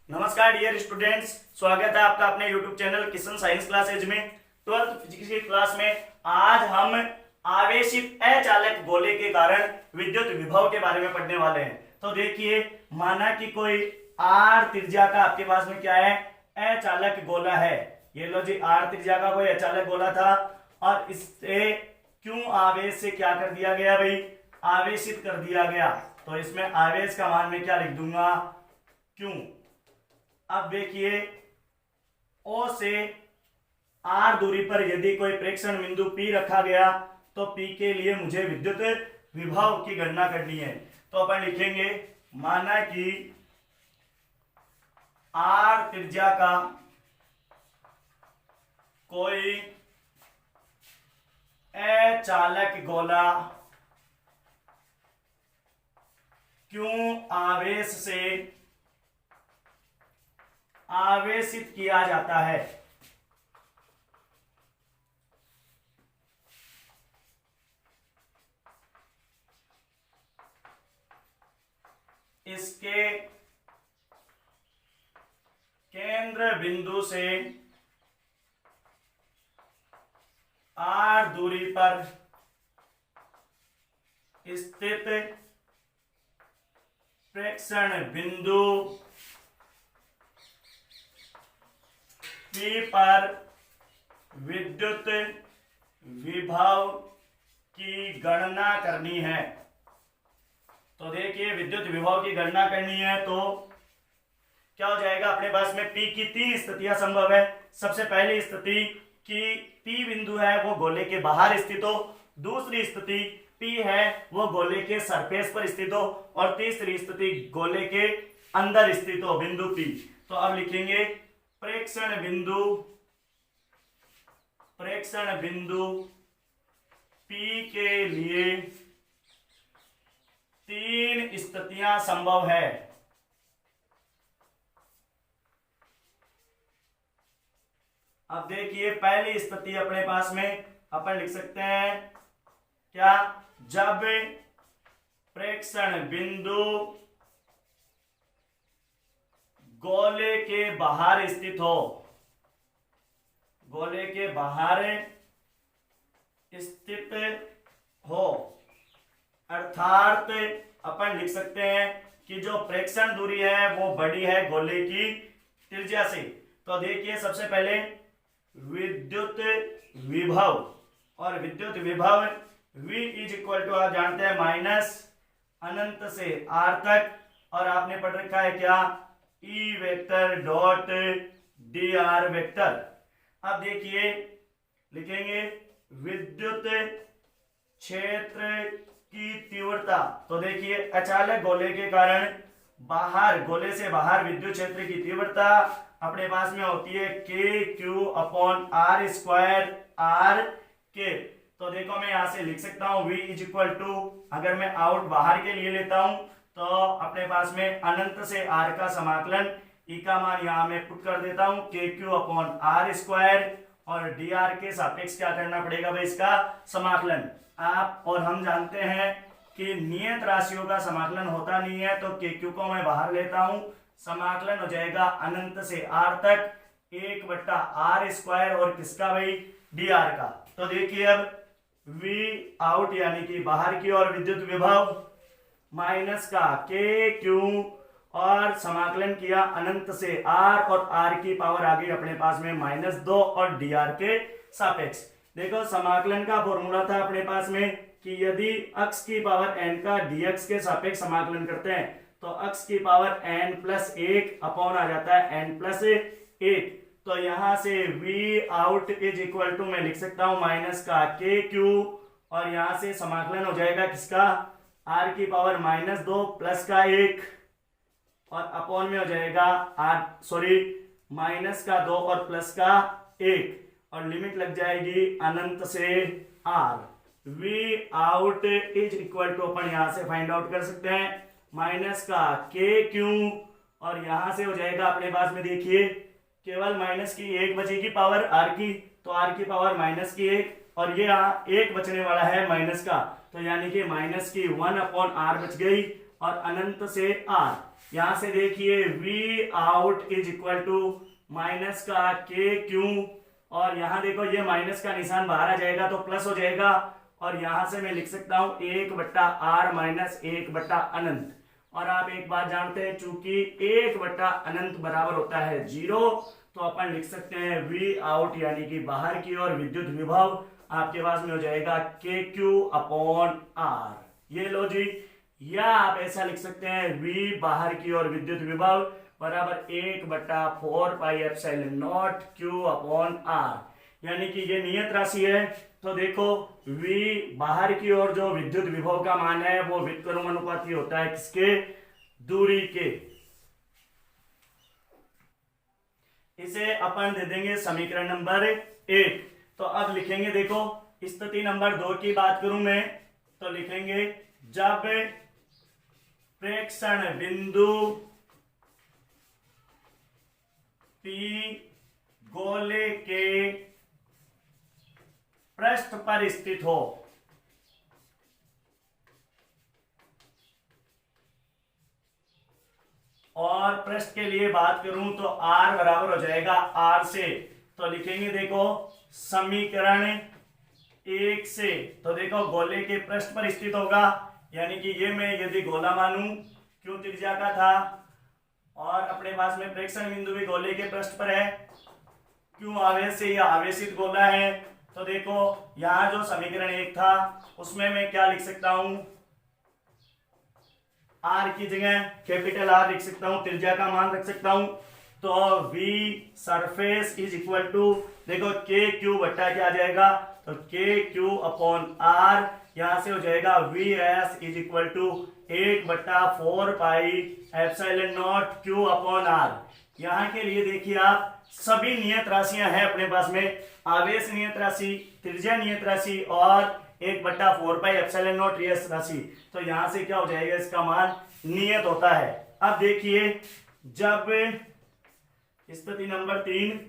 नमस्कार dear students, स्वागत है आपका अपने YouTube channel Kishan science classes में। 12th फिजिक्स की क्लास में आज हम आवेशित अचालक गोले के कारण विद्युत विभव के बारे में पढ़ने वाले हैं। तो देखिए, माना कि कोई r त्रिज्या का आपके पास में क्या है, अचालक गोला है। ये लो जी, r त्रिज्या का कोई अचालक गोला था और इससे क्यों आवेश से क्या कर दिया गया भाई, आवेशित कर दिया गया। तो इसमें आवेश का मान में क्या लिख दूंगा, क्यों। अब देखिए, O से R दूरी पर यदि कोई प्रेक्षण बिंदु P रखा गया तो P के लिए मुझे विद्युत विभव की गणना करनी है। तो अपन लिखेंगे, माना कि R त्रिज्या का कोई अचालक गोला क्यों आवेश से आवेशित किया जाता है। इसके केंद्र बिंदु से R दूरी पर स्थित प्रेक्षण बिंदु P पर विद्युत विभव की गणना करनी है। तो देखिए, विद्युत विभव की गणना करनी है तो क्या हो जाएगा, अपने पास में P की तीन स्थितियां संभव है। सबसे पहली स्थिति कि P बिंदु है वो गोले के बाहर स्थित हो, दूसरी स्थिति P है वो गोले के सरफेस पर स्थित हो, और तीसरी स्थिति गोले के अंदर स्थित हो, बिंदु P। तो अब लिखेंगे, प्रेक्षण बिंदु P के लिए तीन स्थितियां संभव है। अब देखिए, पहली स्थिति अपने पास में अपन लिख सकते हैं क्या, जब प्रेक्षण बिंदु गोले के बाहर स्थित हो, गोले के बाहर स्थित हो, अर्थात अपन लिख सकते हैं कि जो प्रेक्षण दूरी है वो बड़ी है गोले की त्रिज्या से। तो देखिए, सबसे पहले विद्युत विभव, और विद्युत विभव V इज इक्वल टू आप जानते हैं माइनस अनंत से R तक, और आपने पढ़ रखा है क्या, E vector dot dr vector. अब देखिए, लिखेंगे विद्युत क्षेत्र की तीव्रता। तो देखिए, अचालक गोले के कारण बाहर, गोले से बाहर विद्युत क्षेत्र की तीव्रता अपने पास में होती है KQ/R² R के। तो देखो, मैं यहां से लिख सकता हूं V इज इक्वल टू, अगर मैं आउट बाहर के लिए लेता हूं तो अपने पास में अनंत से R का समाकलन, E का मान यहां मैं पुट कर देता हूं KQ/R², और dr के सापेक्ष क्या करना पड़ेगा भाई, इसका समाकलन। आप और हम जानते हैं कि नियत राशियों का समाकलन होता नहीं है, तो KQ को मैं बाहर लेता हूं, समाकलन हो जाएगा अनंत से R तक 1/R², और किसका भाई, dr का। तो देखिए, अब V आउट यानी कि बाहर की ओर विद्युत विभव माइनस का KQ, और समाकलन किया अनंत से R, और R की पावर आ गई अपने पास में -2 और dr के सापेक्ष। देखो, समाकलन का फॉर्मूला था अपने पास में कि यदि अक्ष की पावर n का dx के सापेक्ष समाकलन करते हैं तो अक्ष की पावर n+1 अपॉन आ जाता है n+1। तो यहां से V out is equal to मैं लिख सकता हूं माइनस का KQ, और यहां से समाकलन हो जाएगा किसका, R की पावर -2 प्लस का 1, और अपॉन में हो जाएगा माइनस का 2 और प्लस का 1, और लिमिट लग जाएगी अनंत से R। V out is equal to अपन यहां से फाइंड आउट कर सकते हैं माइनस का KQ, और यहां से हो जाएगा अपने पास में, देखिए केवल माइनस की 1 बचेगी पावर R की, तो R की पावर -1, और ये यहाँ 1 बचने वाला है माइनस का, तो यानी कि -1/R बच गई, और अनंत से आर। यहां से देखिए V out is equal to minus का के क्यू, और यहां देखो ये माइनस का निशान बाहर आ जाएगा तो प्लस हो जाएगा, और यहां से मैं लिख सकता हूं 1/r माइनस 1/अनंत। और आप एक बात जानते हैं, चूंकि 1/अनंत बराबर होता है 0, तो अपन लिख सकते हैं वी आउट यानी कि बाहर की ओर विद्युत विभव आपके पास में हो जाएगा के क्यू अपॉन आर। ये लो जी, या आप ऐसा लिख सकते हैं वी बाहर की ओर विद्युत विभव बराबर 1/4 pi epsilon naught Q upon R, यानी कि ये नियत राशि है। तो देखो v बाहर की ओर जो विद्युत विभव का मान है वो व्युत्क्रमानुपाती होता है किसके, दूरी के। इसे अपन दे देंगे समीकरण नंबर 1। तो अब लिखेंगे, देखो स्थिति नंबर 2 की बात करूं मैं तो लिखेंगे जब प्रेक्षण बिंदु P गोले के पृष्ठ पर स्थित हो, और पृष्ठ के लिए बात करूं तो r बराबर हो जाएगा r से। तो लिखेंगे देखो समीकरण 1 से, तो देखो गोले के पृष्ठ पर स्थित होगा, यानी कि ये मैं यदि गोला मानूं क्यों त्रिज्या का था, और अपने पास में प्रेक्षण बिंदु भी गोले के पृष्ठ पर है, क्यों आवेश से यह आवेशित गोला है। तो देखो यहां जो समीकरण 1 था उसमें मैं क्या लिख सकता हूं, r की जगह कैपिटल R लिख सकता हूं, त्रिज्या का मान रख सकता हूं। तो v surface is equal to, देखो के क्यू बट्टा क्या आ जाएगा, तो के क्यू अपॉन आर, यहां से हो जाएगा V S is equal to 1/4 pi epsilon naught Q upon R. यहाँ के लिए देखिए आप सभी नियत राशियां हैं अपने पास में, आवेश नियत राशि, त्रिज्या नियत राशि और 1/4 पाई एप्सिलॉन नॉट रियल राशि। तो यहां से क्या हो जाएगा, इसका मान नियत होता है। अब देखिए जब स्थिति नंबर 3,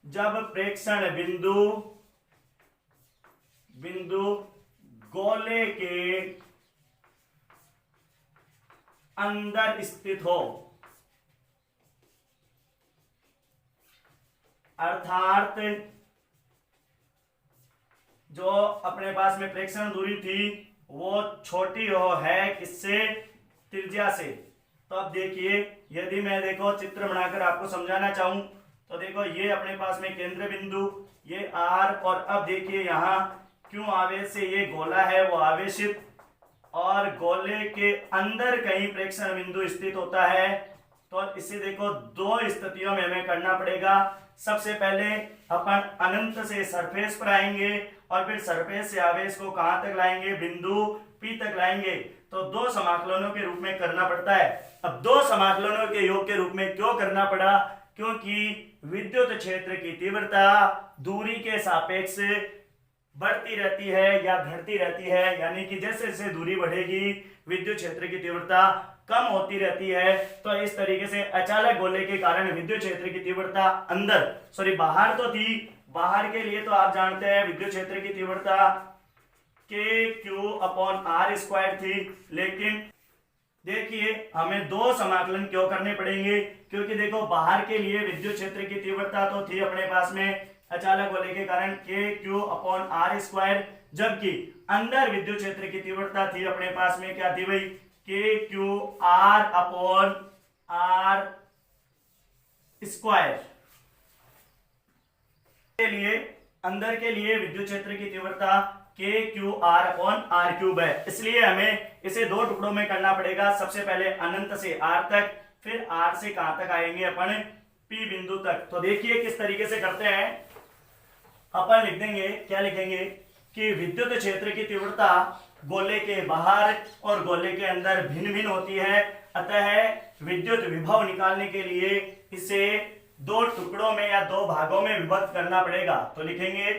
जब प्रेक्षण बिंदु गोले के अंदर स्थित हो, अर्थात जो अपने पास में प्रेक्षण दूरी थी वो छोटी हो है किससे, त्रिज्या से। तो अब देखिए यदि मैं देखो चित्र बनाकर आपको समझाना चाहूं तो देखो ये अपने पास में केंद्र बिंदु, ये R, और अब देखिए यहाँ क्यों आवेश से ये गोला है वो आवेशित, और गोले के अंदर कहीं प्रेक्षण बिंदु स्थित होता है। तो इसे देखो दो स्थितियों में हमें करना पड़ेगा। सबसे पहले अपन अनंत से सरफेस पर आएंगे और फिर सरफेस से आवेश को कहां तक लाएंगे, बिंदु P तक लाएंगे। तो दो समाकलनों के रूप में करना पड़ता है। अब दो समाकलनों के योग के रूप में क्यों करना पड़ा, क्योंकि विद्युत क्षेत्र की तीव्रता दूरी के सापेक्ष बढ़ती रहती है या घटती रहती है, यानी कि जैसे जैसे दूरी बढ़ेगी विद्युत क्षेत्र की तीव्रता कम होती रहती है। तो इस तरीके से अचालक गोले के कारण विद्युत क्षेत्र की तीव्रता बाहर तो थी, बाहर के लिए तो आप जानते हैं विद्युत क्षेत्र की तीव्रता K Q upon R square थी, लेकिन देखिए हमें दो समाकलन क्यों करने पड़ेंगे, क्योंकि देखो बाहर के लिए विद्युत क्षेत्र की तीव्रता तो थी अपने पास में अचालक गोले के कारण के क्यू अपॉन आर स्क्वायर, जबकि अंदर विद्युत क्षेत्र की तीव्रता थी अपने पास में क्या थी भाई, K Q R upon R square. के लिए अंदर के लिए विद्युत क्षेत्र की तीव्रता K Q R upon are cube है, इसलिए हमें इसे दो टुकड़ों में करना पड़ेगा। सबसे पहले अनंत से आर तक, फिर आर से कहां तक आएंगे अपन, पी बिंदु तक। तो देखिए किस तरीके से करते हैं, अपन लिख देंगे, क्या लिखेंगे कि विद्युत क्षेत्र की तीव्रता गोले के बाहर और गोले के अंदर भिन्न भिन्न होती है, अतः विद्युत विभव निकालने के लिए इसे दो टुकड़ों में या दो भागों में विभक्त करना पड़ेगा। तो लिखेंगे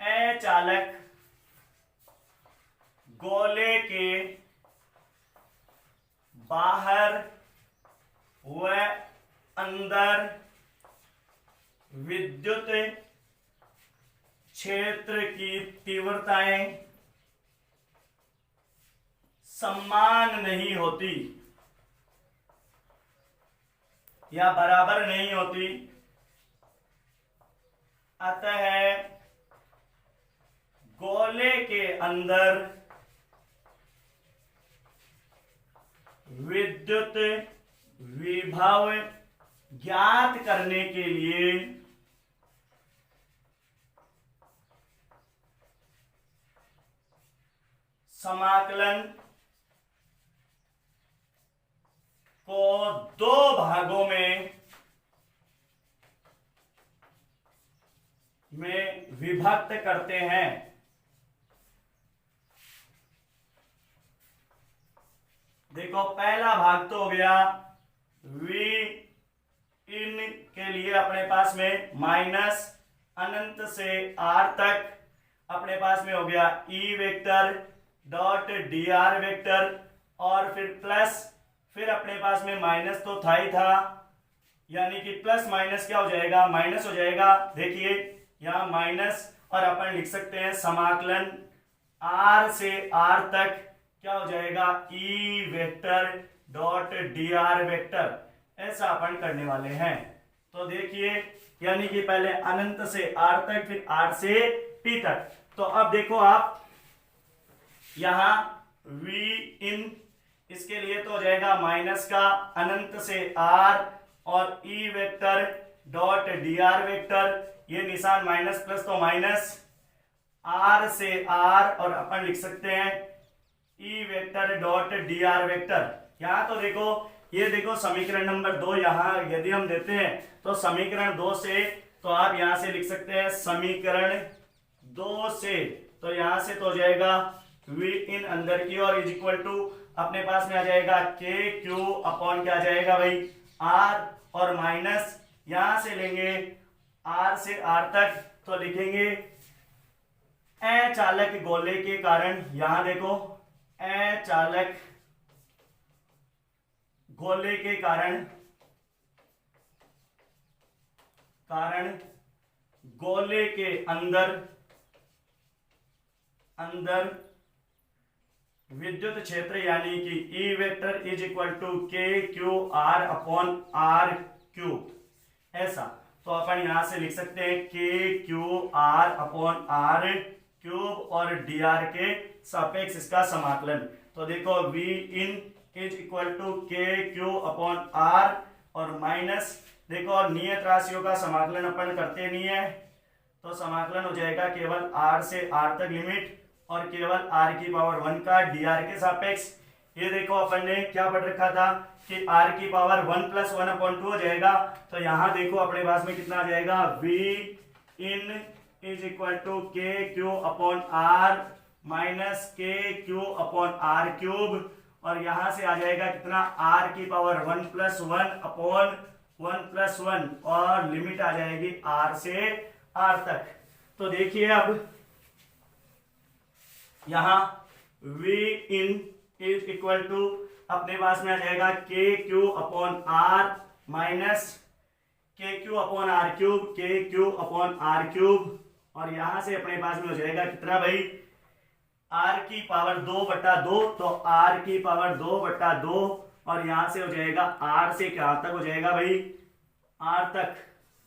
अचालक गोले के बाहर व अंदर विद्युत क्षेत्र की तीव्रताएं समान नहीं होती या बराबर नहीं होती, अतः गोले के अंदर विद्युत विभव ज्ञात करने के लिए समाकलन को दो भागों में विभक्त करते हैं। देखो पहला भाग तो हो गया v इन के लिए अपने पास में माइनस अनंत से r तक अपने पास में हो गया E vector dot dr vector, और फिर प्लस, फिर अपने पास में माइनस तो था ही था, यानी कि प्लस माइनस क्या हो जाएगा, माइनस हो जाएगा। देखिए यहां माइनस, और अपन लिख सकते हैं समाकलन r से r तक क्या हो जाएगा, E vector dot dr vector, ऐसा अपन करने वाले हैं। तो देखिए यानी कि पहले अनंत से r तक, फिर r से t तक। तो अब देखो आप यहां v इन, इसके लिए तो हो जाएगा माइनस का अनंत से r और E vector dot dr vector, ये निशान माइनस प्लस तो माइनस, r से r, और अपन लिख सकते हैं E vector dot dr vector. यहां तो देखो, ये देखो समीकरण नंबर 2, यहां यदि हम देते हैं तो समीकरण 2 से, तो आप यहां से लिख सकते हैं समीकरण 2 से, तो यहां से तो हो जाएगा v इन अंदर की और इज इक्वल टू अपने पास में आ जाएगा k q अपॉन क्या आ जाएगा भाई r, और माइनस यहां से लेंगे r से r तक, तो लिखेंगे अचालक गोले के कारण, यहां देखो अचालक गोले के कारण गोले के अंदर विद्युत क्षेत्र यानी कि E vector is equal to के Q R upon are cube, ऐसा। तो अपन यहां से लिख सकते हैं k Q R upon are cube और डी आर के सापेक्ष इसका समाकलन। तो देखो v in is equal to के क्यू अपॉन आर, और माइनस देखो नियत राशियों का समाकलन अपन करते नहीं है, तो समाकलन हो जाएगा केवल r से r तक लिमिट और केवल r की पावर 1 का dr के सापेक्ष। ये देखो अपन ने क्या पढ़ रखा था कि r की पावर 1 प्लस 1 अपॉन 2 हो जाएगा, तो यहाँ देखो अपने पास में कितना आ जाएगा v in is equal to के Q upon R minus K Q upon are cube, और यहां से आ जाएगा कितना r की पावर 1 प्लस 1 अपॉन 1 प्लस 1, और लिमिट आ जाएगी r से r तक। तो देखिए अब यहां v in is equal to अपने पास में आ जाएगा K Q upon R minus K Q upon are cube, K Q upon are cube, और यहां से अपने पास में हो जाएगा कितना भाई r की पावर 2/2, तो r की पावर 2/2, और यहां से हो जाएगा r से क्या तक हो जाएगा भाई r तक।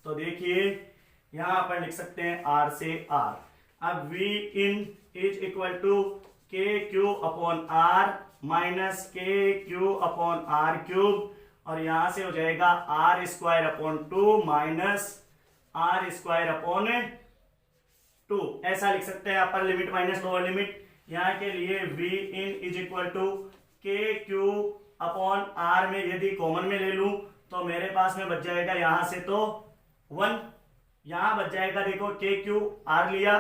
तो देखिए यहां अपन लिख सकते हैं r से r। अब v in is equal to के Q upon R minus K Q upon are cube, और यहां से हो जाएगा R square upon 2 minus R square upon 2, ऐसा लिख सकते हैं upper limit minus lower limit. यहाँ के लिए v in is equal to के क्यू अपॉन आर में यदि कॉमन में ले लूं तो मेरे पास में बच जाएगा यहां से तो 1, यहां बच जाएगा देखो के क्यू आर लिया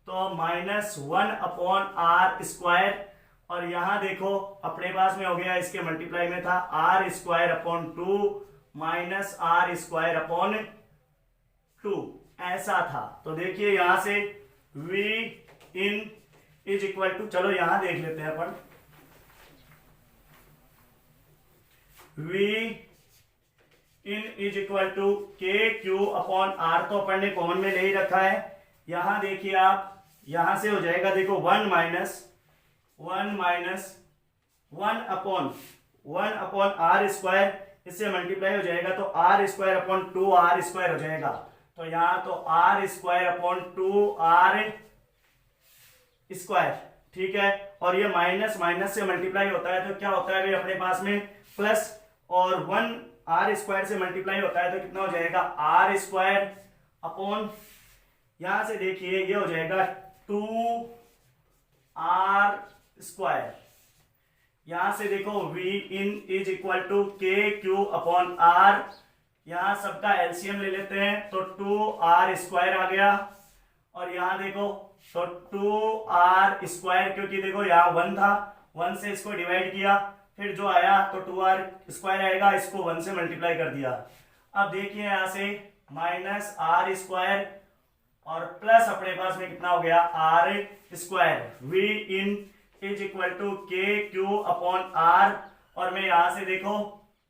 तो माइनस 1 अपॉन आर स्क्वायर, और यहां देखो अपने पास में हो गया इसके मल्टीप्लाई में था R square upon 2 minus R square upon 2, ऐसा था। तो देखिए यहां से v in is equal to, चलो यहां देख लेते हैं अपन, v in is equal to के क्यू अपॉन आर, तो अपन ने कॉमन में ले ही रखा है। यहां देखिए आप, यहां से हो जाएगा देखो 1 माइनस 1/r², इससे मल्टीप्लाई हो जाएगा तो r²/2r² हो जाएगा। तो यहाँ तो r²/2r², ठीक है। और ये माइनस माइनस से मल्टीप्लाई होता है तो क्या होता है भाई अपने पास में प्लस, और 1r² से मल्टीप्लाई होता है तो कितना हो जाएगा r², यहां से देखिए ये हो जाएगा 2r²। यहां से देखो v in is equal to k/r, यहां सबका एलसीएम ले लेते हैं तो 2r² आ गया। और यहां देखो तो 2r², क्योंकि देखो यहाँ 1 था, 1 से इसको डिवाइड किया, फिर जो आया तो 2r² आएगा, इसको 1 से मल्टीप्लाई कर दिया। अब देखिए यहां से -r² और प्लस अपने पास में कितना हो गया r²। v in is equal to k/r, और मैं यहां से देखो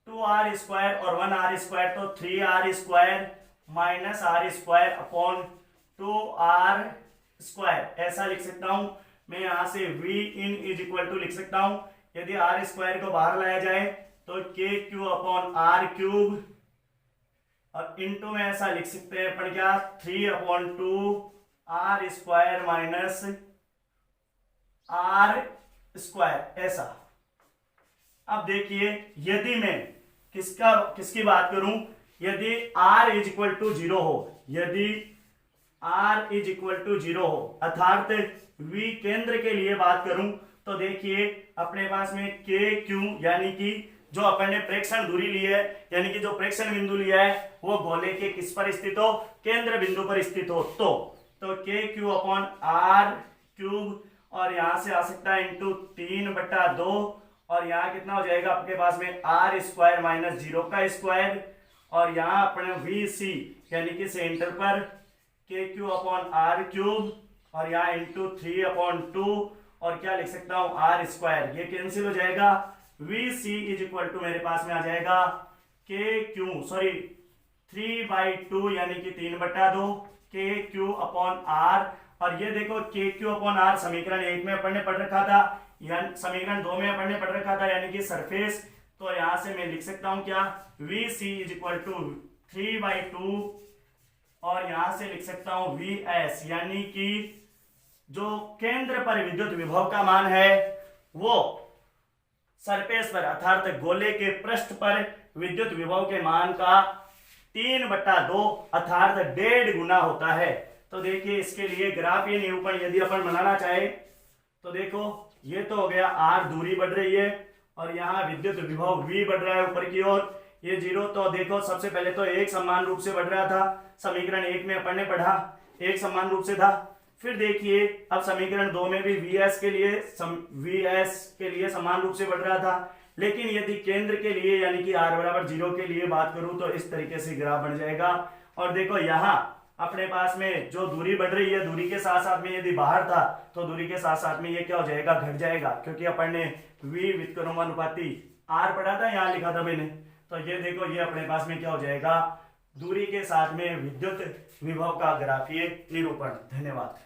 2r² और 1r² तो 3r² -r²/2r², ऐसा लिख सकता हूं मैं। यहां से v in is equal to लिख सकता हूं, यदि r² को बाहर लाया जाए तो k/r³ और इनटू में ऐसा लिख सकते हैं अपन क्या 3/2r² -r², ऐसा। अब देखिए यदि मैं किसकी बात करूं, यदि r इज इक्वल टू 0 हो, यदि r इज इक्वल टू 0 हो, अर्थात v केंद्र के लिए बात करूं तो देखिए अपने पास में k/q यानी कि जो अपन ने प्रेक्षण दूरी ली है, यानी कि जो प्रेक्षण बिंदु लिया है वो गोले के किस पर स्थित हो, केंद्र बिंदु पर स्थित हो, तो k/r³, और यहां से आ सकता है इंटू 3/2, और यहाँ कितना हो जाएगा आपके पास में r² -0², और यहाँ अपने VC यानी कि सेंटर पर k/r³, और यहाँ इंटू 3/2, और क्या लिख सकता हूँ r², ये कैंसिल हो जाएगा। VC इज इक्वल टू मेरे पास में आ जाएगा 3/2 यानी कि 3/2 k/r, और ये देखो k/r समीकरण 1 में अपन ने पढ़ रखा था, यानी समीकरण 2 में अपन ने पढ़ रखा था, यानी कि सरफेस। तो यहां से मैं लिख सकता हूं क्या VC इज इक्वल टू 3/2, और यहां से लिख सकता हूं VS यानी कि जो केंद्र पर विद्युत विभव का मान है वो सरफेस पर अर्थात गोले के पृष्ठ पर विद्युत विभव के मान का 3/2 अर्थात 1.5 गुना होता है। तो देखिए इसके लिए ग्राफीय निरूपण यदि अपन बनाना चाहे तो देखो ये तो हो गया r, दूरी बढ़ रही है, और यहाँ विद्युत विभव v बढ़ रहा है ऊपर की ओर, ये 0। तो देखो सबसे पहले तो एक समान रूप से बढ़ रहा था, समीकरण 1 में अपन ने पढ़ा एक समान रूप से था। फिर देखिए अब समीकरण 2 में भी VS के लिए समान रूप से बढ़ रहा था, लेकिन यदि केंद्र के लिए यानी कि r=0 के लिए बात करूं तो इस तरीके से ग्राफ बन जाएगा। और देखो यहाँ अपने पास में जो दूरी बढ़ रही है, दूरी के साथ साथ में यदि बाहर था तो दूरी के साथ साथ में ये क्या हो जाएगा, घट जाएगा, क्योंकि अपन ने v व्युत्क्रमानुपाती r पढ़ा था, यहाँ लिखा था मैंने। तो ये देखो ये अपने पास में क्या हो जाएगा, दूरी के साथ में विद्युत विभव का ग्राफीय निरूपण। धन्यवाद।